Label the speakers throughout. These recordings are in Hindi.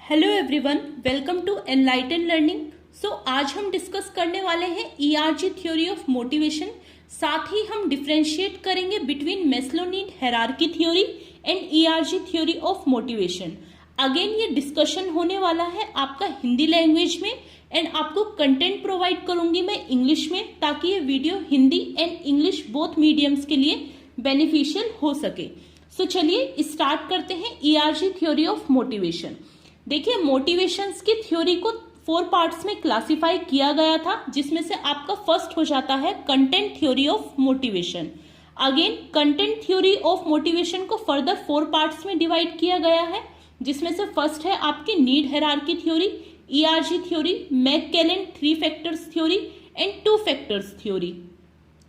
Speaker 1: Hello everyone, welcome to Enlighten Learning. आज हम डिस्कस करने वाले हैं ईआरजी थ्योरी ऑफ मोटिवेशन। साथ ही हम डिफरेंशिएट करेंगे between Maslow need hierarchy theory and ERG theory of motivation. Again ये डिस्कशन होने वाला है आपका हिंदी लैंग्वेज में एंड आपको कंटेंट प्रोवाइड करूंगी मैं इंग्लिश में, ताकि ये video Hindi and English both mediums के लिए बेनिफिशियल हो सके। चलिए स्टार्ट करते हैं ईआरजी थ्योरी ऑफ मोटिवेशन। देखिए, मोटिवेशंस की थ्योरी को 4 पार्ट्स में क्लासिफाई किया गया था, जिसमें से आपका फर्स्ट हो जाता है content theory of motivation. Again content theory of motivation को फर्दर 4 पार्ट्स में डिवाइड किया गया है, जिसमें से फर्स्ट है आपकी need hierarchy theory, ERG theory, McClelland 3 factors theory and 2 factors theory.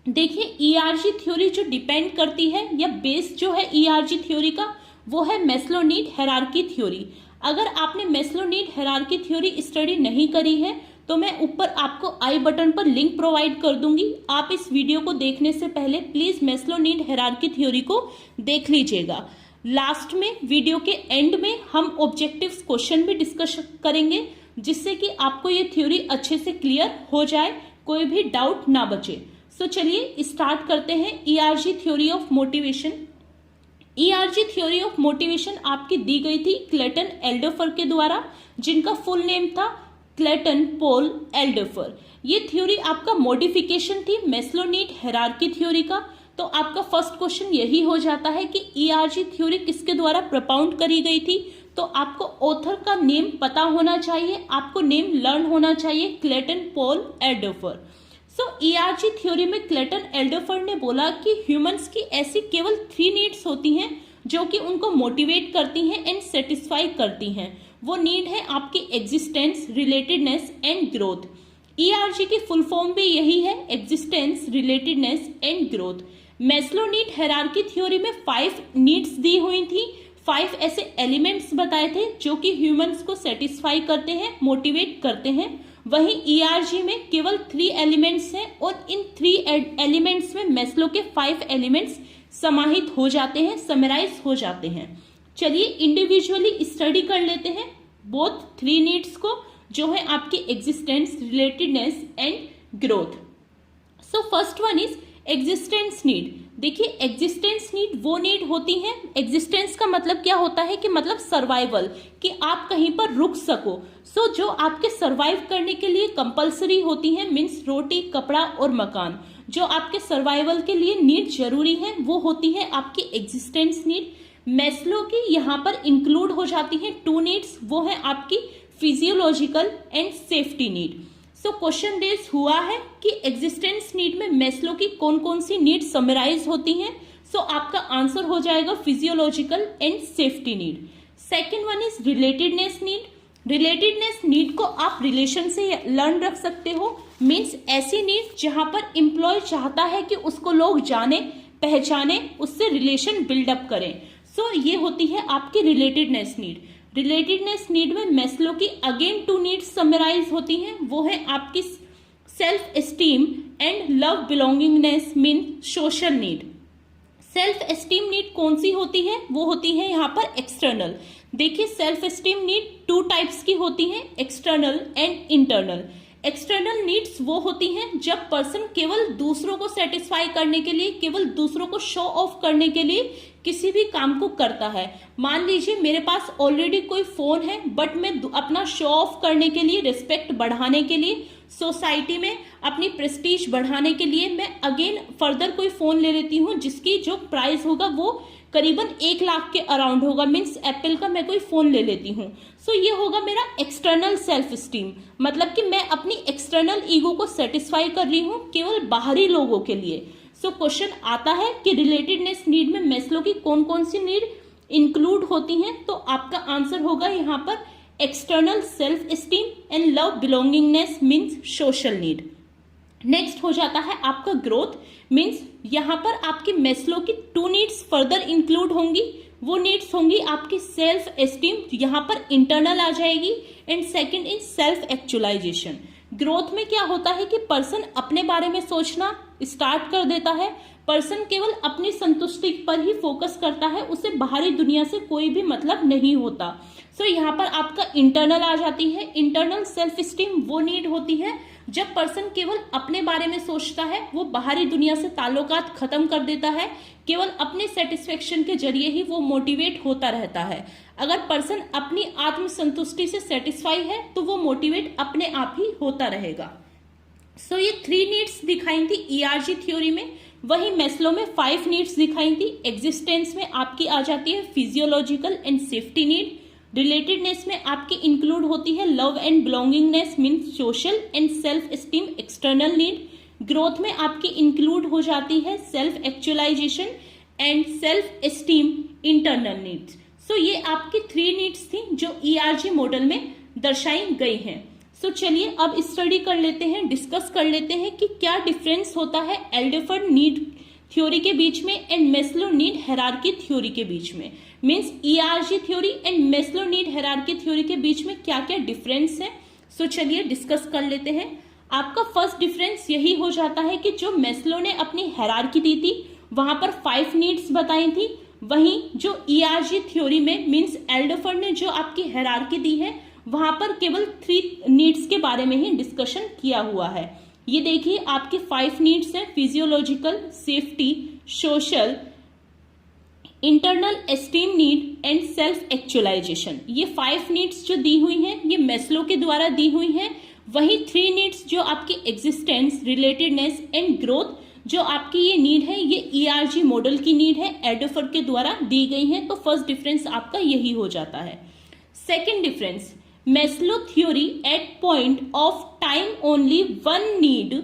Speaker 1: देखिए, ईआरजी थ्योरी जो डिपेंड करती है या बेस जो है ईआरजी थ्योरी का, वो है मैस्लो नीड हायरार्की थ्योरी। अगर आपने Maslow need hierarchy theory study नहीं करी है तो मैं ऊपर आपको आई बटन पर लिंक प्रोवाइड कर दूंगी। आप इस वीडियो को देखने से पहले please Maslow need hierarchy theory को देख लीजिएगा। लास्ट में वीडियो के एंड में हम ऑब्जेक्टिव्स क्वेश्चन भी डिस्कस करेंगे, जिससे कि आपको ये थ्योरी अच्छे से क्लियर हो जाए, कोई भी डाउट ना बचे। चलिए स्टार्ट करते हैं ERG theory of motivation. ERG theory of motivation आपकी दी गई थी क्लेटन एल्डोफर के द्वारा, जिनका फुल नेम था क्लेटन पॉल एल्डोफर। ये थ्योरी आपका मॉडिफिकेशन थी मैस्लो नीड हायरार्की थ्योरी का। तो आपका फर्स्ट क्वेश्चन यही हो जाता है कि ईआरजी थ्योरी किसके द्वारा प्रपाउंड करी गई थी। तो आपको ऑथर का नेम पता होना चाहिए, आपको नेम लर्न होना चाहिए, क्लेटन पॉल एल्डोफर। ईआरजी थ्योरी में क्लेटन एल्डोफर ने बोला कि ह्यूमंस की ऐसी केवल 3 नीड्स होती हैं जो कि उनको मोटिवेट करती हैं एंड सेटिस्फाई करती हैं। वो नीड है आपकी existence, relatedness and growth. ERG की फुल फॉर्म भी यही है, existence, relatedness and growth. Maslow need hierarchy theory में 5 नीड्स दी हुई थी, 5 ऐसे एलिमेंट्स बताए थे जो कि ह्यूमंस को सेटिस्फाई करते हैं, मोटिवेट करते हैं। वहीं ईआरजी में केवल 3 एलिमेंट्स हैं और इन 3 एलिमेंट्स में मैस्लो के 5 एलिमेंट्स समाहित हो जाते हैं, समराइज हो जाते हैं। चलिए इंडिविजुअली स्टडी कर लेते हैं बोथ 3 नीड्स को, जो है आपकी existence, relatedness and growth. First one is existence need. देखिए, एग्जिस्टेंस नीड वो नीड होती है, एग्जिस्टेंस का मतलब क्या होता है कि मतलब सर्वाइवल, कि आप कहीं पर रुक सको। जो आपके सर्वाइव करने के लिए कंपलसरी होती है, मीन्स रोटी, कपड़ा और मकान, जो आपके सर्वाइवल के लिए नीड जरूरी है, वो होती है आपकी एग्जिस्टेंस नीड। मैस्लो की यहाँ पर इंक्लूड हो जाती है 2 नीड्स, वो है आपकी physiological and safety need. Question raise हुआ है कि एग्जिस्टेंस नीड में मैस्लो की कौन कौन सी नीड समराइज होती हैं। आपका आंसर हो जाएगा physiological and safety need. Second one is relatedness need. Relatedness need को आप रिलेशन से लर्न रख सकते हो, मीन्स ऐसी नीड जहां पर एम्प्लॉय चाहता है कि उसको लोग जाने, पहचाने, उससे रिलेशन बिल्डअप करें। ये होती है आपकी रिलेटेडनेस नीड। रिलेटेडनेस नीड में मैस्लो की अगेन 2 नीड्स समराइज होती हैं, वो है आपकी self esteem and love belongingness, mean social need. Self esteem need कौन सी होती है, वो होती है यहाँ पर एक्सटर्नल। देखिए, सेल्फ एस्टीम नीड 2 टाइप्स की होती हैं, external and internal. External needs वो होती हैं जब पर्सन केवल दूसरों को सेटिस्फाई करने के लिए, केवल दूसरों को शो ऑफ करने के लिए किसी भी काम को करता है। मान लीजिए मेरे पास ऑलरेडी कोई फोन है, बट मैं अपना शो ऑफ करने के लिए, रिस्पेक्ट बढ़ाने के लिए, सोसाइटी में अपनी प्रेस्टीज बढ़ाने के लिए मैं अगेन फर्दर कोई फोन ले लेती हूँ, जिसकी जो प्राइस होगा वो करीबन 1 लाख के अराउंड होगा, मीन्स एप्पल का मैं कोई फोन ले लेती हूँ। ये होगा मेरा एक्सटर्नल सेल्फ स्टीम, मतलब कि मैं अपनी एक्सटर्नल ईगो को सेटिस्फाई कर रही हूँ केवल बाहरी लोगों के लिए। क्वेश्चन आता है कि रिलेटेडनेस नीड में मैस्लो की कौन कौन सी नीड इंक्लूड होती हैं। तो आपका आंसर होगा यहाँ पर external self esteem and love belongingness, means social need. Next हो जाता है आपका ग्रोथ, मीन्स यहाँ पर आपकी मैस्लो की 2 नीड्स फर्दर इंक्लूड होंगी। वो नीड्स होंगी आपकी सेल्फ एस्टीम, यहाँ पर इंटरनल आ जाएगी, and second is self actualisation. Growth में क्या होता है कि पर्सन अपने बारे में सोचना स्टार्ट कर देता है, पर्सन केवल अपनी संतुष्टि पर ही फोकस करता है, उसे बाहरी दुनिया से कोई भी मतलब नहीं होता। सो यहाँ पर आपका इंटरनल आ जाती है। इंटरनल सेल्फ स्टीम वो नीड होती है जब पर्सन केवल अपने बारे में सोचता है, वो बाहरी दुनिया से ताल्लुकात खत्म कर देता है, केवल अपने सेटिस्फेक्शन के जरिए ही वो मोटिवेट होता रहता है। अगर पर्सन अपनी आत्मसंतुष्टि से सेटिस्फाई है तो वो मोटिवेट अपने आप ही होता रहेगा। सो ये 3 नीड्स दिखाई थी ईआरजी थ्योरी में। वही मैस्लो में 5 नीड्स दिखाई थी। एग्जिस्टेंस में आपकी आ जाती है physiological and safety need. Relatedness में आपकी इंक्लूड होती है love and belongingness means social and self esteem external need. Growth में आपकी इंक्लूड हो जाती है self actualisation and self esteem internal needs. So ये आपकी 3 नीड्स थी जो ईआरजी मॉडल में दर्शाई गई हैं। सो चलिए अब स्टडी कर लेते हैं, डिस्कस कर लेते हैं कि क्या डिफरेंस होता है एल्डरफर्ड नीड थ्योरी के बीच में and Maslow need hierarchy theory के बीच में। Means ERG theory and Maslow need hierarchy theory के बीच में क्या क्या डिफरेंस है। सो चलिए डिस्कस कर लेते हैं। आपका फर्स्ट डिफरेंस यही हो जाता है कि जो मैस्लो ने अपनी हायरार्की दी थी वहां पर 5 नीड्स बताई थी, वहीं जो ईआरजी थ्योरी में मीन्स एल्डरफर्ड ने जो आपकी हायरार्की दी है वहां पर केवल 3 नीड्स के बारे में ही डिस्कशन किया हुआ है। ये देखिए आपके 5 नीड्स हैं, physiological, safety, social, internal esteem need and self actualisation. ये 5 नीड्स जो दी हुई हैं ये मैस्लो के द्वारा दी हुई हैं। वही 3 नीड्स जो आपकी एग्जिस्टेंस, रिलेटेडनेस एंड ग्रोथ जो आपकी ये नीड है ये ईआरजी मॉडल की नीड है, एल्डरफर्ड के द्वारा दी गई है। तो फर्स्ट डिफरेंस आपका यही हो जाता है। Second difference, Maslow theory at point of time only one need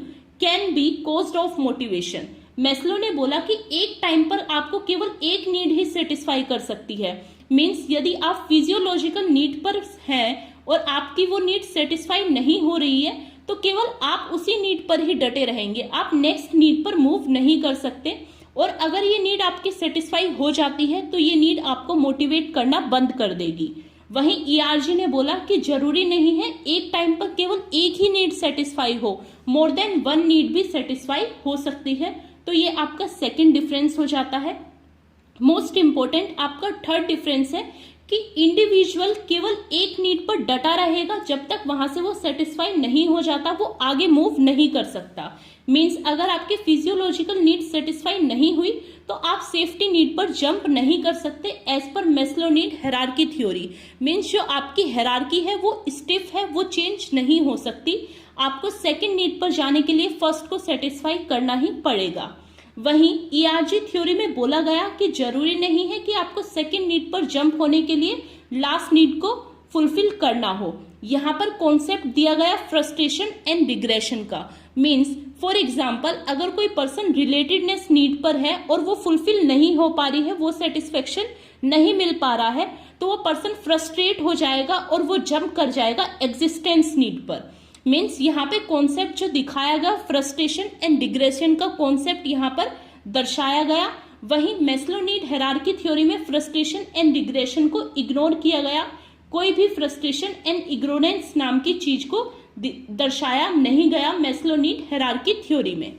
Speaker 1: can be cause of motivation. Maslow ने बोला कि एक टाइम पर आपको केवल एक नीड ही सेटिस्फाई कर सकती है। मीन्स यदि आप फिजियोलॉजिकल नीड पर हैं और आपकी वो नीड सेटिस्फाई नहीं हो रही है तो केवल आप उसी नीड पर ही डटे रहेंगे, आप नेक्स्ट नीड पर मूव नहीं कर सकते। और अगर ये नीड आपकी सेटिस्फाई हो जाती है तो ये नीड आपको मोटिवेट करना बंद कर देगी। वहीं ईआरजी ने बोला कि जरूरी नहीं है एक टाइम पर केवल एक ही नीड सेटिस्फाई हो, मोर देन वन नीड भी सेटिस्फाई हो सकती है। तो ये आपका सेकंड डिफरेंस हो जाता है। मोस्ट इंपोर्टेंट आपका थर्ड डिफरेंस है कि इंडिविजुअल केवल एक नीड पर डटा रहेगा, जब तक वहां से वो सेटिस्फाई नहीं हो जाता वो आगे मूव नहीं कर सकता। मीन्स अगर आपकी फिजियोलॉजिकल नीड सेटिस्फाई नहीं हुई तो आप सेफ्टी नीड पर जंप नहीं कर सकते as per Maslow need hierarchy theory. Means जो आपकी हायरार्की है वो स्टिफ है, वो चेंज नहीं हो सकती। आपको सेकंड नीड पर जाने के लिए फर्स्ट को सेटिस्फाई करना ही पड़ेगा। वहीं ईआरजी थ्योरी में बोला गया कि जरूरी नहीं है कि आपको सेकंड नीड पर जंप होने के लिए लास्ट नीड को फुलफिल करना हो। यहाँ पर कॉन्सेप्ट दिया गया फ्रस्ट्रेशन एंड रिग्रेशन का। मीन्स फॉर एग्जाम्पल अगर कोई पर्सन रिलेटेडनेस नीड पर है और वो फुलफिल नहीं हो पा रही है, वो सेटिस्फेक्शन नहीं मिल पा रहा है, तो वो पर्सन फ्रस्ट्रेट हो जाएगा और वो जंप कर जाएगा एग्जिस्टेंस नीड पर। मीन्स यहाँ पे कॉन्सेप्ट जो दिखाया गया फ्रस्ट्रेशन एंड डिग्रेशन का कॉन्सेप्ट यहाँ पर दर्शाया गया। वहीं मैस्लो नीड हायरार्की थ्योरी में फ्रस्ट्रेशन एंड डिग्रेशन को इग्नोर किया गया। कोई भी फ्रस्ट्रेशन एंड इग्नोरेंस नाम की चीज को दर्शाया नहीं गया मैस्लो नीड हायरार्की थ्योरी में।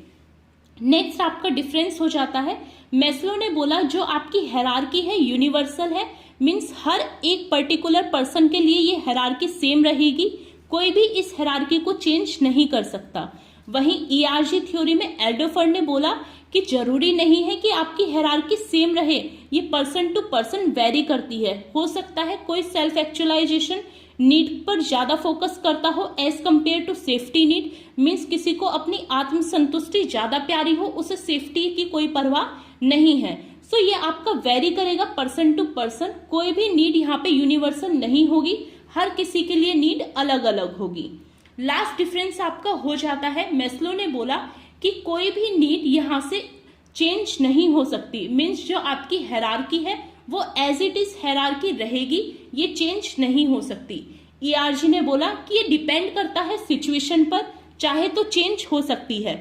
Speaker 1: नेक्स्ट आपका डिफरेंस हो जाता है, मैस्लो ने बोला जो आपकी हायरार्की है यूनिवर्सल है। मीन्स हर एक पर्टिकुलर पर्सन के लिए ये हायरार्की सेम रहेगी, कोई भी इस हायरार्की को चेंज नहीं कर सकता। वहीं ईआरजी थ्योरी में एल्डरफर्ड ने बोला कि जरूरी नहीं है कि आपकी हायरार्की सेम रहे, ये पर्सन टू पर्सन वेरी करती है। हो सकता है कोई सेल्फ एक्चुअलाइजेशन नीड पर ज्यादा फोकस करता हो as compare to safety need. Means किसी को अपनी आत्मसंतुष्टि ज्यादा प्यारी हो, उसे सेफ्टी की कोई परवाह नहीं है। सो ये आपका वेरी करेगा पर्सन टू पर्सन, कोई भी नीड यहाँ पे यूनिवर्सल नहीं होगी, हर किसी के लिए नीड अलग अलग होगी। लास्ट डिफरेंस आपका हो जाता है, मैस्लो ने बोला कि कोई भी नीड यहाँ से चेंज नहीं हो सकती। मीन्स जो आपकी हायरार्की है वो एज इट इज हायरार्की रहेगी, ये चेंज नहीं हो सकती। ईआरजी ने बोला कि ये डिपेंड करता है सिचुएशन पर, चाहे तो चेंज हो सकती है।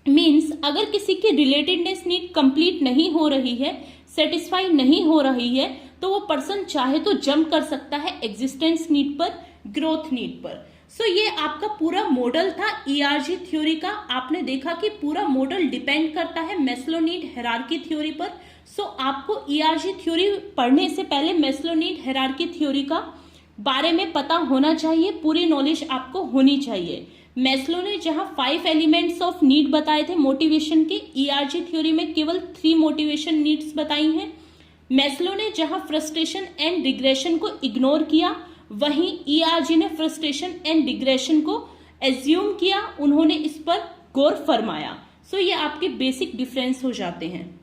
Speaker 1: मीन्स अगर किसी की रिलेटेडनेस नीड कंप्लीट नहीं हो रही है, सेटिस्फाई नहीं हो रही है, तो वो पर्सन चाहे तो जंप कर सकता है एग्जिस्टेंस नीड पर, ग्रोथ नीड पर। सो ये आपका पूरा मॉडल था ईआरजी थ्योरी का। आपने देखा कि पूरा मॉडल डिपेंड करता है मैस्लो नीड हायरार्की थ्योरी पर। सो आपको ईआरजी थ्योरी पढ़ने से पहले मैस्लो नीड हायरार्की थ्योरी का बारे में पता होना चाहिए, पूरी नॉलेज आपको होनी चाहिए। मैस्लो ने जहां 5 एलिमेंट्स ऑफ नीड बताए थे मोटिवेशन के, ईआरजी थ्योरी में केवल 3 मोटिवेशन नीड्स बताई हैं। मैस्लो ने जहां फ्रस्ट्रेशन एंड रिग्रेशन को इग्नोर किया, वहीं ईआरजी ने फ्रस्ट्रेशन एंड रिग्रेशन को एज्यूम किया, उन्होंने इस पर गौर फरमाया। सो ये आपके बेसिक डिफरेंस हो जाते हैं।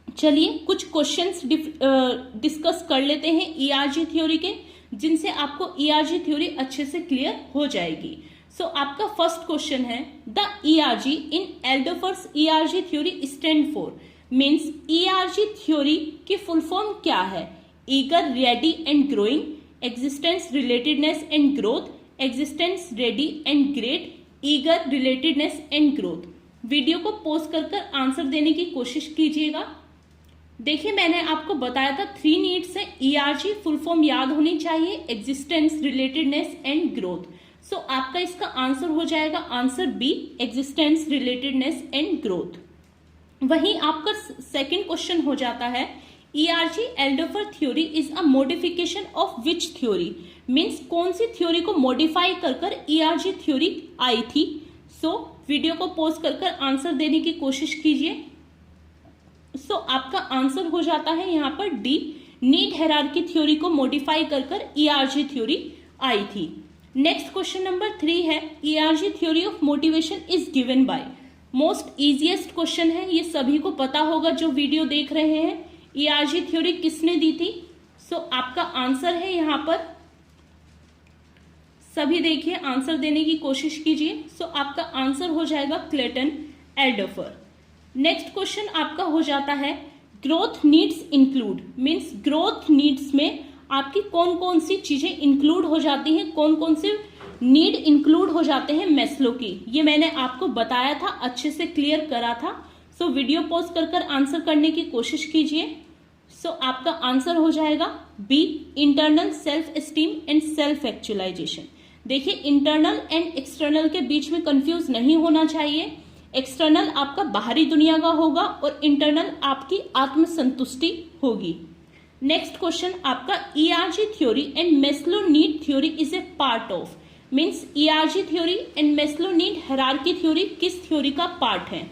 Speaker 1: चलिए कुछ क्वेश्चंस डिस्कस कर लेते हैं ईआरजी थ्योरी के, जिनसे आपको ईआरजी थ्योरी अच्छे से क्लियर हो जाएगी। सो आपका फर्स्ट क्वेश्चन है, the ERG in Alderfer's ERG theory stand for, means ERG theory की फुल फॉर्म क्या है? Eager, ready and growing, existence, relatedness and growth, existence, ready and great, eager, relatedness and growth. Video को पॉज कर आंसर देने की कोशिश कीजिएगा। देखिए मैंने आपको बताया था 3 नीड्स है ईआरजी, फुल फॉर्म याद होनी चाहिए, existence, relatedness and growth. So आपका इसका आंसर हो जाएगा answer B, existence, relatedness and growth. वहीं आपका सेकंड क्वेश्चन हो जाता है, ERG Alderfer theory is a modification of which theory, means कौन सी थ्योरी को मॉडिफाई कर ईआरजी थ्योरी आई थी। सो वीडियो को पॉज कर आंसर देने की कोशिश कीजिए। सो आपका आंसर हो जाता है यहाँ पर डी, नीड हायरार्की थ्योरी को मॉडिफाई कर ईआरजी थ्योरी आई थी। नेक्स्ट क्वेश्चन नंबर 3 है, ERG theory of motivation is given by, most easiest question है, ये सभी को पता होगा जो वीडियो देख रहे हैं। ईआरजी थ्योरी किसने दी थी? सो आपका आंसर है यहाँ पर, सभी देखिए आंसर देने की कोशिश कीजिए। सो आपका आंसर हो जाएगा क्लेटन एल्डोफर। नेक्स्ट क्वेश्चन आपका हो जाता है, growth needs include, means growth needs में आपकी कौन कौन सी चीजें इंक्लूड हो जाती हैं, कौन कौन से नीड इंक्लूड हो जाते हैं मैस्लो की, ये मैंने आपको बताया था, अच्छे से क्लियर करा था। सो वीडियो पॉज कर आंसर करने की कोशिश कीजिए। सो आपका आंसर हो जाएगा B, internal self esteem and self actualisation. देखिए इंटरनल एंड एक्सटर्नल के बीच में कंफ्यूज नहीं होना चाहिए। एक्सटर्नल आपका बाहरी दुनिया का होगा और इंटरनल आपकी आत्मसंतुष्टि होगी। नेक्स्ट क्वेश्चन आपका, ERG theory and Maslow need theory is a part of, means ERG theory and Maslow need hierarchy theory किस थ्योरी का पार्ट है?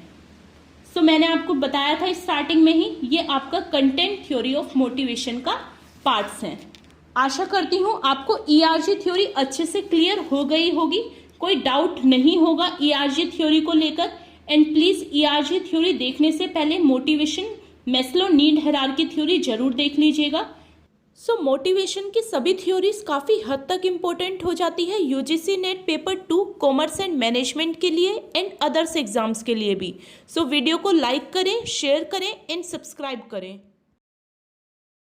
Speaker 1: सो मैंने आपको बताया था स्टार्टिंग में ही, ये आपका कंटेंट थ्योरी ऑफ मोटिवेशन का पार्ट्स हैं। आशा करती हूँ आपको ईआरजी थ्योरी अच्छे से क्लियर हो गई होगी, कोई डाउट नहीं होगा ईआरजी थ्योरी को लेकर। एंड प्लीज ईआरजी थ्योरी देखने से पहले motivation, Maslow need hierarchy theory जरूर देख लीजिएगा। सो मोटिवेशन की सभी थ्योरीज काफ़ी हद तक इम्पोर्टेंट हो जाती है UGC net paper 2 commerce and management के लिए एंड अदर्स एग्जाम्स के लिए भी। सो वीडियो को लाइक करें, शेयर करें एंड सब्सक्राइब करें।